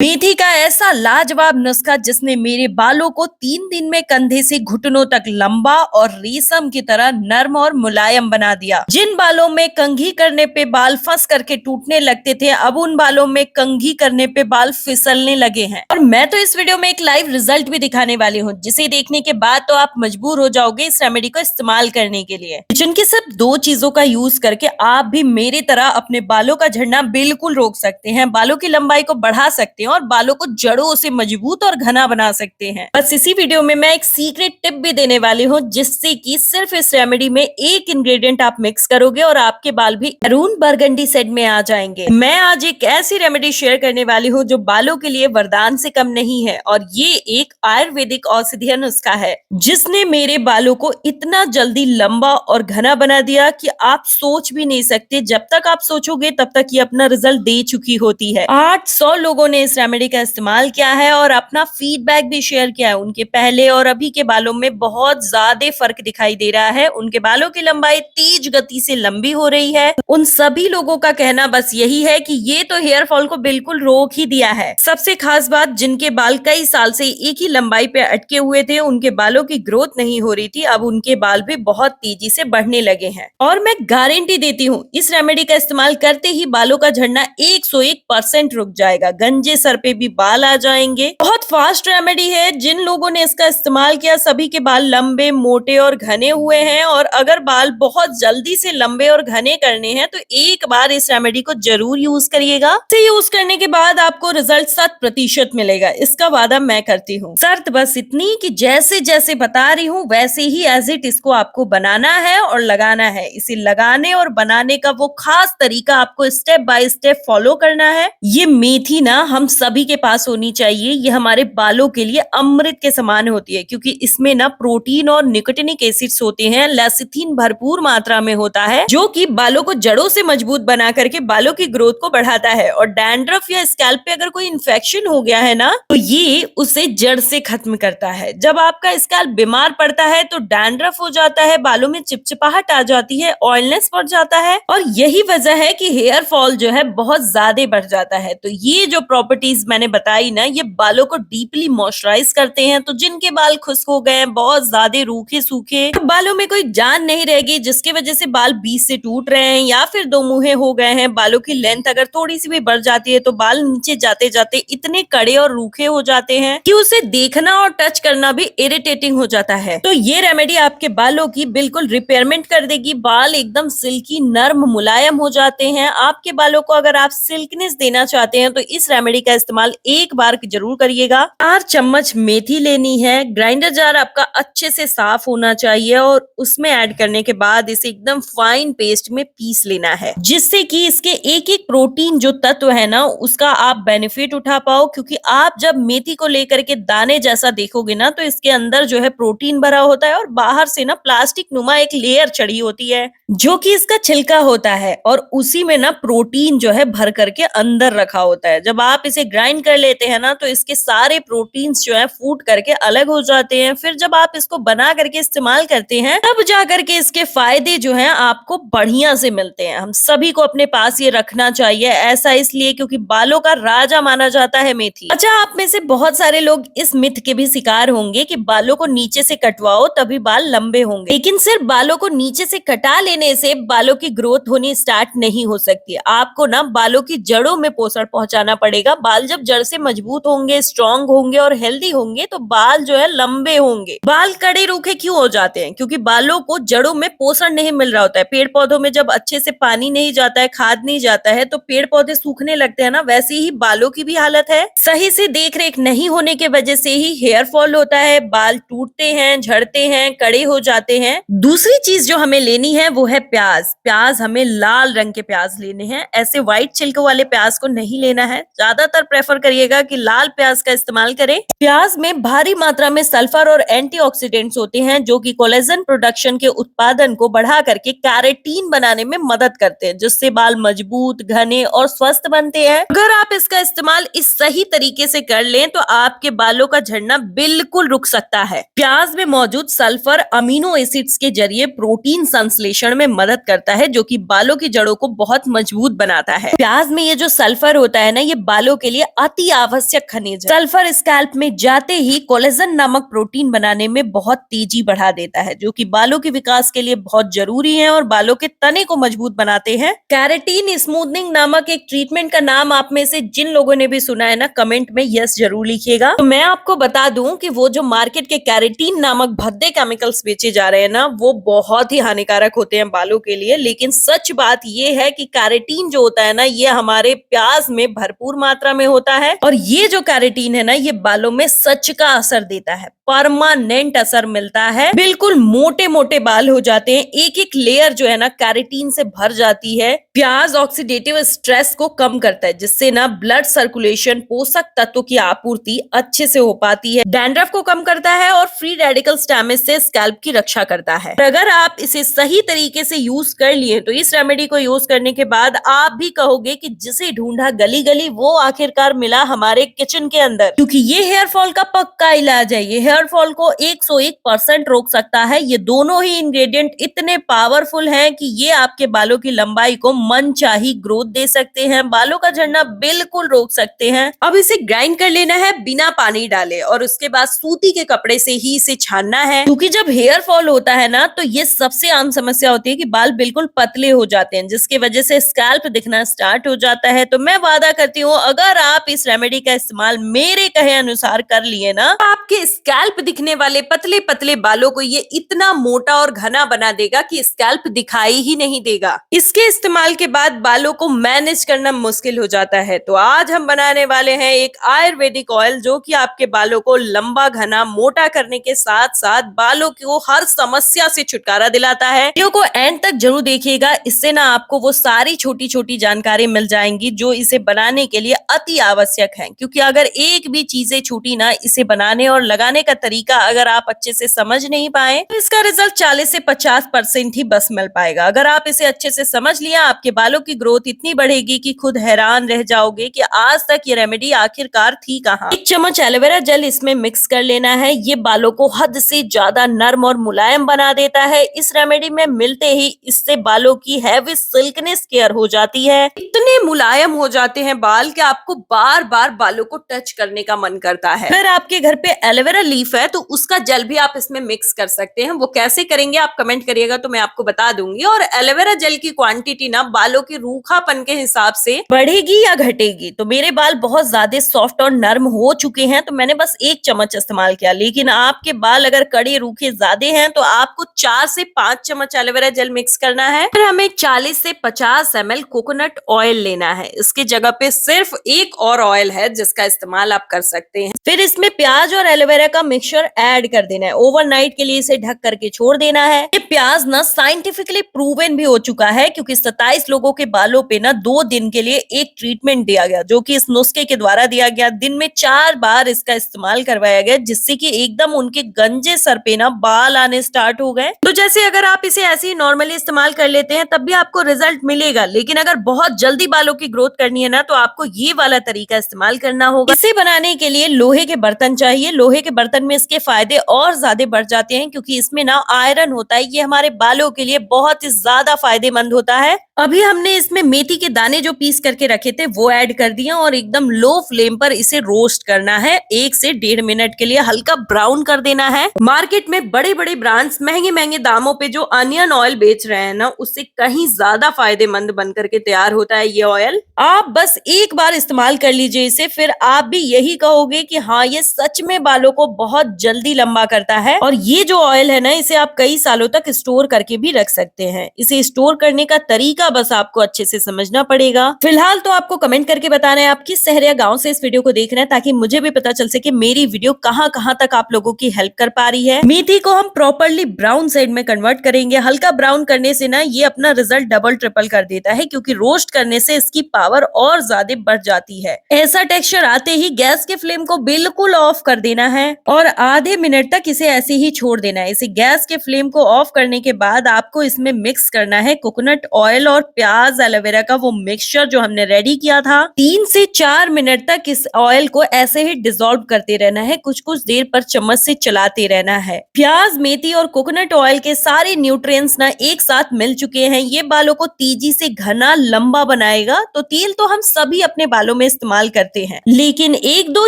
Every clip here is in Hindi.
मेथी का ऐसा लाजवाब नुस्खा जिसने मेरे बालों को 3 दिन में कंधे से घुटनों तक लंबा और रेशम की तरह नर्म और मुलायम बना दिया। जिन बालों में कंघी करने पे बाल फंस करके टूटने लगते थे, अब उन बालों में कंघी करने पे बाल फिसलने लगे हैं। और मैं तो इस वीडियो में एक लाइव रिजल्ट भी दिखाने वाली हूँ, जिसे देखने के बाद तो आप मजबूर हो जाओगे इस रेमेडी को इस्तेमाल करने के लिए। किचन की सिर्फ 2 चीजों का यूज करके आप भी मेरी तरह अपने बालों का झड़ना बिल्कुल रोक सकते हैं, बालों की लंबाई को बढ़ा सकते हैं और बालों को जड़ों से मजबूत और घना बना सकते हैं। बस इसी वीडियो में मैं एक सीक्रेट टिप भी देने वाली हूँ, जिससे कि सिर्फ इस रेमेडी में एक इंग्रेडिएंट आप मिक्स करोगे और आपके बाल भी मैरून बरगंडी शेड में आ जाएंगे। मैं आज एक ऐसी रेमेडी शेयर करने वाली हूँ जो बालों के लिए वरदान से कम नहीं है, और ये एक आयुर्वेदिक औषधीय नुस्खा है जिसने मेरे बालों को इतना जल्दी लंबा और घना बना दिया कि आप सोच भी नहीं सकते। जब तक आप सोचोगे तब तक ये अपना रिजल्ट दे चुकी होती है। 800 लोगों ने इस रेमेडी का इस्तेमाल किया है और अपना फीडबैक भी शेयर किया है। उनके पहले और अभी के बालों में बहुत ज्यादा फर्क दिखाई दे रहा है। उनके बालों की लंबाई तेज गति से लंबी हो रही है। उन सभी लोगों का कहना बस यही है कि ये तो हेयर फॉल को बिल्कुल रोक ही दिया है। सबसे खास बात, जिनके बाल कई साल से एक ही लंबाई पे अटके हुए थे, उनके बालों की ग्रोथ नहीं हो रही थी, अब उनके बाल भी बहुत तेजी से बढ़ने लगे हैं। और मैं गारंटी देती हूँ, इस रेमेडी का इस्तेमाल करते ही बालों का झड़ना 101% रुक जाएगा। गंजे सर पे भी बाल आ जाएंगे। बहुत फास्ट रेमेडी है। जिन लोगों ने इसका इस्तेमाल किया सभी के बाल लंबे, मोटे और घने हुए हैं। और अगर बाल बहुत जल्दी से लंबे और घने करने हैं तो एक बार इस रेमेडी को जरूर यूज करिएगा। इसे यूज करने के बाद आपको रिजल्ट 100% मिलेगा, इसका वादा मैं करती हूँ। शर्त बस इतनी कि जैसे जैसे बता रही हूँ वैसे ही एज इट इसको आपको बनाना है और लगाना है। इसे लगाने और बनाने का वो खास तरीका आपको स्टेप बाय स्टेप फॉलो करना है। ये मेथी ना हम सभी के पास होनी चाहिए। ये हमारे बालों के लिए अमृत के समान होती है, क्योंकि इसमें ना प्रोटीन और निकोटिनिक एसिड्स होते हैं। लेसिथिन भरपूर मात्रा में होता है, जो कि बालों को जड़ों से मजबूत बना करके बालों की ग्रोथ को बढ़ाता है। और डैंड्रफ या स्कैल्प पे अगर कोई इन्फेक्शन हो गया है ना, तो ये उसे जड़ से खत्म करता है। जब आपका स्कैल्प बीमार पड़ता है तो डैंड्रफ हो जाता है, बालों में चिपचिपाहट आ जाती है, ऑयलनेस बढ़ जाता है, और यही वजह है कि हेयर फॉल जो है बहुत ज्यादा बढ़ जाता है। तो ये जो प्रॉपर्टीज मैंने बताई ना, ये बालों को डीपली मॉइस्चराइज करते हैं। तो जिनके बाल खुश्क हो गए हैं, बहुत ज्यादा रूखे सूखे, बालों में कोई जान नहीं रहेगी, जिसकी वजह से बाल बीच से टूट रहे हैं या फिर दो मुहे हो गए हैं, बालों की लेंथ अगर थोड़ी सी भी बढ़ जाती है तो बाल नीचे जाते जाते इतने कड़े और रूखे हो जाते हैं कि उसे देखना और टच करना भी इरिटेटिंग हो जाता है। तो ये रेमेडी आपके बालों की बिल्कुल रिपेयरमेंट कर देगी। बाल एकदम सिल्की, नर्म, मुलायम हो जाते हैं। आपके बालों को अगर आप सिल्कनेस देना चाहते हैं तो इस रेमेडी का इस्तेमाल एक बार जरूर करिएगा। 4 चम्मच मेथी लेनी है। ग्राइंडर जार आपका अच्छे से साफ होना चाहिए और उसमें ऐड करने के बाद इसे एकदम फाइन पेस्ट में पीस लेना है, जिससे कि इसके एक एक प्रोटीन जो तत्व है ना, उसका आप बेनिफिट उठा पाओ। क्योंकि आप जब मेथी को लेकर के दाने जैसा देखोगे ना, तो इसके अंदर जो है प्रोटीन भरा होता है और बाहर से ना प्लास्टिक नुमा एक लेयर चढ़ी होती है, जो कि इसका छिलका होता है, और उसी में ना प्रोटीन जो है भर करके अंदर रखा होता है। जब आप इसे ग्राइंड कर लेते हैं ना, तो इसके सारे प्रोटीन्स जो है फूट करके अलग हो जाते हैं। फिर जब आप इसको बना करके इस्तेमाल करते हैं, तब जा करके इसके फायदे जो हैं आपको बढ़िया से मिलते हैं। हम सभी को अपने पास ये रखना चाहिए। ऐसा इसलिए क्योंकि बालों का राजा माना जाता है मेथी। अच्छा, आप में से बहुत सारे लोग इस मिथ के भी शिकार होंगे कि बालों को नीचे से कटवाओ तभी बाल लंबे होंगे, लेकिन सिर्फ बालों को नीचे से कटा लेने से बालों की ग्रोथ होनी स्टार्ट नहीं हो सकती। आपको ना बालों की जड़ों में पोषण पहुंचाना पड़ेगा। बाल जब जड़ से मजबूत होंगे, स्ट्रॉन्ग होंगे और हेल्दी होंगे, तो बाल जो है लंबे होंगे। बाल कड़े रूखे क्यों हो जाते हैं? क्योंकि बालों को जड़ों में पोषण नहीं मिल रहा होता है। पेड़ पौधों में जब अच्छे से पानी नहीं जाता है, खाद नहीं जाता है, तो पेड़ पौधे सूखने लगते हैं ना, वैसे ही बालों की भी हालत है। सही से देख रेख नहीं होने के वजह से ही हेयर फॉल होता है, बाल टूटते हैं, झड़ते हैं, कड़े हो जाते हैं। दूसरी चीज जो हमें लेनी है वो है प्याज। प्याज हमें लाल रंग के प्याज लेने हैं। ऐसे व्हाइट छिलके वाले प्याज को नहीं लेना है। ज्यादातर प्रेफर करिएगा कि लाल प्याज का इस्तेमाल करें। प्याज में भारी मात्रा में सल्फर और एंटीऑक्सीडेंट्स होते हैं, जो कि कोलेजन प्रोडक्शन के उत्पादन को बढ़ा करके कैरेटीन बनाने में मदद करते हैं, जिससे बाल मजबूत, घने और स्वस्थ बनते हैं। अगर आप इसका इस्तेमाल इस सही तरीके से कर लें तो आपके बालों का झड़ना बिल्कुल रुक सकता है। प्याज में मौजूद सल्फर अमीनो एसिड्स के जरिए प्रोटीन संश्लेषण में मदद करता है, जो कि बालों की जड़ों को बहुत मजबूत बनाता है। प्याज में ये जो सल्फर होता है ना, ये बालों के लिए लिए अति आवश्यक खनिज है। सल्फर स्कैल्प में जाते ही कोलेजन नामक प्रोटीन बनाने में बहुत तेजी बढ़ा देता है, जो कि बालों के विकास के लिए बहुत जरूरी है और बालों के तने को मजबूत बनाते हैं। कैरेटीन स्मूथनिंग नामक एक ट्रीटमेंट का नाम आप में से जिन लोगों ने भी सुना है ना, कमेंट में यस जरूर लिखिएगा। तो मैं आपको बता दूं कि वो जो मार्केट के कैरेटीन नामक भद्दे केमिकल्स बेचे जा रहे हैं ना, वो बहुत ही हानिकारक होते हैं बालों के लिए। लेकिन सच बात ये है कि कैरेटीन जो होता है ना, ये हमारे प्याज में भरपूर मात्रा में होता है और ये जो कैरेटीन है ना, ये बालों में सच का असर देता है, परमानेंट असर मिलता है। बिल्कुल मोटे मोटे बाल हो जाते हैं, एक एक लेयर जो है ना कैरेटीन से भर जाती है। प्याज ऑक्सीडेटिव स्ट्रेस को कम करता है, जिससे ना ब्लड सर्कुलेशन, पोषक तत्वों की आपूर्ति अच्छे से हो पाती है, डैंड्रफ को कम करता है और फ्री रेडिकल्स डैमेज से स्कैल्प की रक्षा करता है। अगर आप इसे सही तरीके से यूज कर लिए तो इस रेमेडी को यूज करने के बाद आप भी कहोगे कि जिसे ढूंढा गली गली वो आखिरकार मिला हमारे किचन के अंदर। क्योंकि ये हेयर फॉल का पक्का इलाज है, ये हेयर फॉल को 101% रोक सकता है। ये दोनों ही इंग्रेडिएंट इतने पावरफुल हैं कि ये आपके बालों की लंबाई को मनचाही ग्रोथ दे सकते हैं, बालों का झड़ना बिल्कुल रोक सकते हैं। अब इसे ग्राइंड कर लेना है बिना पानी डाले और उसके बाद सूती के कपड़े से ही इसे छानना है। क्योंकि जब हेयर फॉल होता है ना, तो ये सबसे आम समस्या होती है कि बाल बिल्कुल पतले हो जाते हैं, जिसकी वजह से स्कैल्प दिखना स्टार्ट हो जाता है। तो मैं वादा करती हूँ, अगर आप इस रेमेडी का इस्तेमाल मेरे कहे अनुसार कर लिए ना, आपके स्कैल्प दिखने वाले पतले पतले बालों को ये इतना मोटा और घना बना देगा कि स्कैल्प दिखाई ही नहीं देगा। इसके इस्तेमाल के बाद बालों को मैनेज करना मुश्किल हो जाता है। तो आज हम बनाने वाले हैं एक आयुर्वेदिक ऑयल, जो कि आपके बालों को लंबा, घना, मोटा करने के साथ साथ बालों को हर समस्या से छुटकारा दिलाता है। वीडियो को एंड तक जरूर देखिएगा, इससे ना आपको वो सारी छोटी छोटी जानकारी मिल जाएंगी जो इसे बनाने के लिए अति आवश्यक है। क्योंकि अगर एक भी चीजें छूटी ना, इसे बनाने और लगाने का तरीका अगर आप अच्छे से समझ नहीं पाए, तो इसका रिजल्ट 40 से 50% ही बस मिल पाएगा। अगर आप इसे अच्छे से समझ लिया, आपके बालों की ग्रोथ इतनी बढ़ेगी कि खुद हैरान रह जाओगे कि आज तक ये रेमेडी आखिरकार थी कहाँ। 1 चम्मच एलोवेरा जेल इसमें मिक्स कर लेना है। ये बालों को हद से ज्यादा नर्म और मुलायम बना देता है। इस रेमेडी में मिलते ही इससे बालों की हैवी सिल्कनेस केयर हो जाती है। इतने मुलायम हो जाते हैं बाल कि आपको बार बार बालों को टच करने का मन करता है। अगर आपके घर पे एलोवेरा लीफ है तो उसका जेल भी आप इसमें मिक्स कर सकते हैं। वो कैसे करेंगे आप कमेंट करिएगा तो मैं आपको बता दूंगी। और एलोवेरा जेल की क्वांटिटी ना बालों के रूखापन के हिसाब से बढ़ेगी या घटेगी। तो मेरे बाल बहुत ज्यादा सॉफ्ट और नर्म हो चुके हैं, तो मैंने बस 1 चम्मच इस्तेमाल किया। लेकिन आपके बाल अगर कड़े रूखे ज्यादा हैं तो आपको 4 से 5 चम्मच एलोवेरा जेल मिक्स करना है। फिर हमें 40 से 50 ml कोकोनट ऑयल लेना है। इसकी जगह पे सिर्फ एक और ऑयल है जिसका इस्तेमाल आप कर सकते हैं। फिर इसमें प्याज और एलोवेरा का मिक्सचर ऐड कर देना है। ओवरनाइट के लिए इसे ढक करके छोड़ देना है। ये प्याज ना साइंटिफिकली प्रूवन भी हो चुका है, क्योंकि 27 लोगों के बालों पे ना 2 दिन के लिए एक ट्रीटमेंट दिया गया, जो कि इस नुस्खे के द्वारा दिया गया। दिन में 4 बार इसका इस्तेमाल करवाया गया, जिससे कि एकदम उनके गंजे सर पे ना बाल आने स्टार्ट हो गए। तो जैसे अगर आप इसे ऐसे ही नॉर्मली इस्तेमाल कर लेते हैं तब भी आपको रिजल्ट मिलेगा, लेकिन अगर बहुत जल्दी बालों की ग्रोथ करनी है ना, तो आपको ये वाला तरीका इस्तेमाल करना होगा। इसे बनाने के लिए लोहे के बर्तन चाहिए। लोहे के बर्तन में इसके फायदे और ज्यादा बढ़ जाते हैं, क्योंकि इसमें ना आयरन होता है। ये हमारे बालों के लिए बहुत ही ज्यादा फायदेमंद होता है। अभी हमने इसमें मेथी के दाने जो पीस करके रखे थे वो ऐड कर दिया और एकदम लो फ्लेम पर इसे रोस्ट करना है। 1 से 1.5 मिनट के लिए हल्का ब्राउन कर देना है। मार्केट में बड़े बड़े ब्रांड्स महंगे महंगे दामों पे जो अनियन ऑयल बेच रहे हैं ना, उससे कहीं ज्यादा फायदेमंद बन करके तैयार होता है ये ऑयल। आप बस एक बार इस्तेमाल कर लीजिए इसे, फिर आप भी यही कहोगे कि हाँ, ये सच में बालों को बहुत जल्दी लंबा करता है। और ये जो ऑयल है ना, इसे आप कई सालों तक स्टोर करके भी रख सकते हैं। इसे स्टोर करने का तरीका बस आपको अच्छे से समझना पड़ेगा। फिलहाल तो आपको कमेंट करके बताना है आप किस शहर या गांव से इस वीडियो को देख रहे हैं, ताकि मुझे भी पता चल सके मेरी वीडियो कहाँ कहाँ तक आप लोगों की हेल्प कर पा रही है। मेथी को हम प्रॉपरली ब्राउन साइड में कन्वर्ट करेंगे। हल्का ब्राउन करने से ना ये अपना रिजल्ट डबल ट्रिपल कर देता है, क्योंकि रोस्ट करने से इसकी पावर और ज्यादा बढ़ जाती है। ऐसा टेक्सचर आते ही गैस के फ्लेम को बिल्कुल ऑफ कर देना है और आधे मिनट तक इसे ऐसे ही छोड़ देना है। इसे गैस के फ्लेम को ऑफ करने के बाद आपको इसमें मिक्स करना है कोकोनट ऑयल और प्याज एलोवेरा का वो मिक्सचर जो हमने रेडी किया था। 3 से 4 मिनट तक इस ऑयल को ऐसे ही डिसॉल्व करते रहना है। कुछ कुछ देर पर चम्मच से चलाते रहना है। प्याज, मेथी और कोकोनट ऑयल के सारे न्यूट्रिएंट्स ना एक साथ मिल चुके हैं। ये बालों को तेजी से घना लंबा बनाएगा। तो तेल तो हम सभी अपने बालों में इस्तेमाल करते हैं, लेकिन एक दो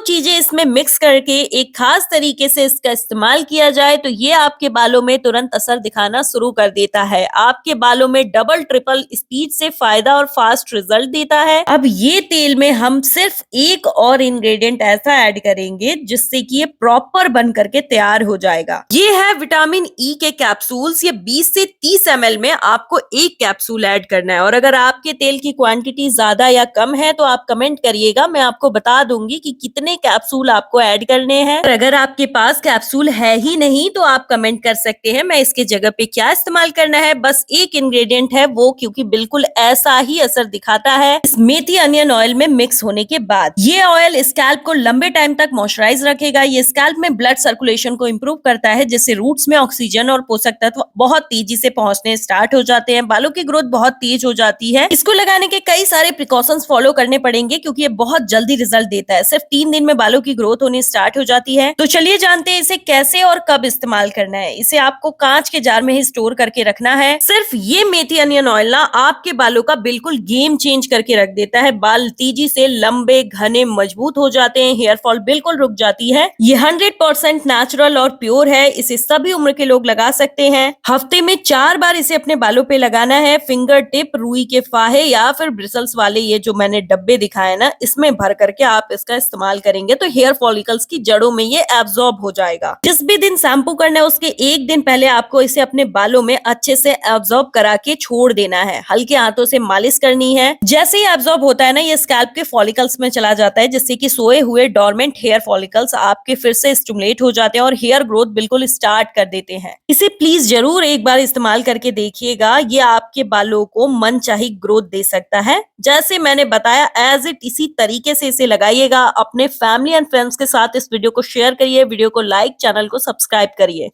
चीजें इसमें मिक्स करके एक खास तरीके से इसका इस्तेमाल किया जाए तो ये आपके बालों में तुरंत असर दिखाना शुरू कर देता है। आपके बालों में डबल ट्रिपल स्पीड से फायदा और फास्ट रिजल्ट देता है। अब ये तेल में हम सिर्फ एक और इंग्रेडिएंट ऐसा ऐड करेंगे जिससे कि ये प्रॉपर बन करके तैयार हो जाएगा। ये है विटामिन ई के कैप्सूल्स। ये 20 से 30 ml में आपको एक कैप्सूल ऐड करना है और अगर आपके तेल की क्वांटिटी ज्यादा या कम है तो आप कमेंट करिएगा, मैं आपको बता दूंगी कि कितने कैप्सूल आपको ऐड करने हैं। और अगर आपके पास कैप्सूल है ही नहीं तो आप कमेंट कर सकते हैं मैं इसके जगह पे क्या इस्तेमाल करना है। बस एक इंग्रेडिएंट है वो, क्योंकि बिल्कुल ऐसा ही असर दिखाता है इस मेथी अनियन ऑयल में मिक्स होने के बाद। ये ऑयल स्कैल्प को लंबे टाइम तक मॉइस्चराइज रखेगा। ये स्कैल्प में ब्लड सर्कुलेशन को इम्प्रूव करता है, जिससे रूट्स में ऑक्सीजन और पोषक तत्व बहुत तेजी से पहुंचने स्टार्ट हो जाते हैं। बालों की ग्रोथ बहुत तेज हो जाती है। इसको लगाने के कई सारे प्रिकॉशंस फॉलो करने पड़ेंगे क्योंकि ये बहुत जल्दी रिजल्ट देता है। सिर्फ 3 दिन में बालों की ग्रोथ होनी स्टार्ट हो जाती है। तो चलिए जानते हैं इसे कैसे और कब इस्तेमाल करना है। इसे आपको कांच के जार में ही स्टोर करके रखना है। सिर्फ ये मेथी अनियन ऑयल ना आपके बालों का बिल्कुल गेम चेंज करके रख देता है। बाल तेजी से लंबे, घने, मजबूत हो जाते हैं। हेयर फॉल बिल्कुल रुक जाती है। ये 100% नेचुरल और प्योर है। इसे सभी उम्र के लोग लगा सकते हैं। हफ्ते में 4 बार इसे अपने बालों पे लगाना है। फिंगर टिप, रुई के फाहे या फिर ब्रिसल्स वाले ये जो मैंने डब्बे दिखाए ना, इसमें भर करके आप इसका इस्तेमाल करेंगे तो हेयर फॉलिकल्स की जड़ों में ये एब्जॉर्ब हो जाएगा। जिस भी दिन शैम्पू करना है उसके एक दिन पहले आपको इसे अपने बालों में अच्छे से एब्जॉर्ब करा के छोड़ देना है। हल्के हाथों से मालिश करनी है। जैसे ही एब्जॉर्ब होता है ना, ये स्कैल्प के फॉलिकल्स में चला जाता है, जिससे कि सोए हुए डोरमेंट हेयर फॉलिकल्स आपके फिर से स्टिमुलेट हो जाते हैं और हेयर ग्रोथ बिल्कुल स्टार्ट कर देते हैं। इसे प्लीज जरूर एक बार इस्तेमाल करके देखिएगा। ये आपके बालों को मनचाही ग्रोथ दे सकता है। जैसे मैंने बताया एज इट इसी तरीके से इसे लगाइएगा। अपने फैमिली एंड फ्रेंड्स के साथ इस वीडियो को शेयर करिए, वीडियो को लाइक, चैनल को सब्सक्राइब करिए।